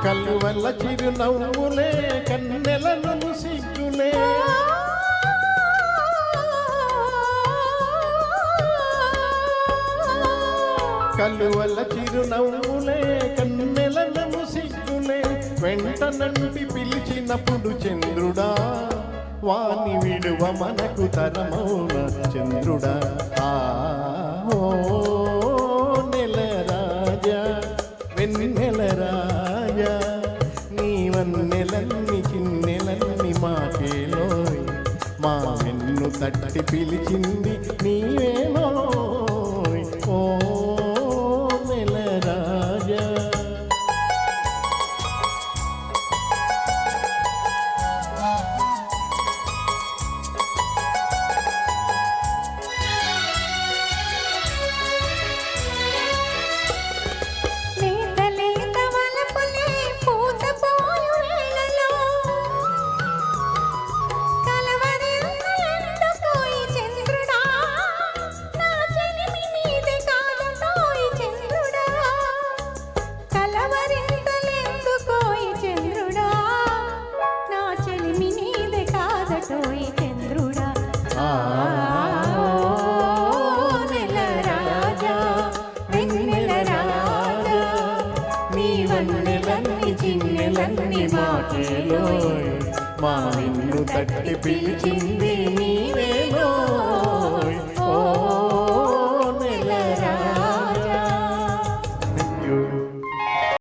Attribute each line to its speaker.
Speaker 1: కల్లువల్ల చిరునవ్వులే కన్నెలను సిగ్గులే కల్లువల్ల చిరునవ్వులే కన్నెలను సిగ్గులే వెంట నంటి పిలిచినప్పుడు చంద్రుడా వాణి విడువ మనకు తరమౌన చంద్రుడా ఓ నెల రాజా వెన్నెల రాజా నీవన్నెలన్ని చిన్నెలన్ని మాకేలోయ్ మా వెన్ను తట్టి పిలిచింది నీవేనోయ్ ఓ నెల రాజా చిన్నెలన్ని మాటలోయ్ మా నిన్ను తట్టి పిలిచింది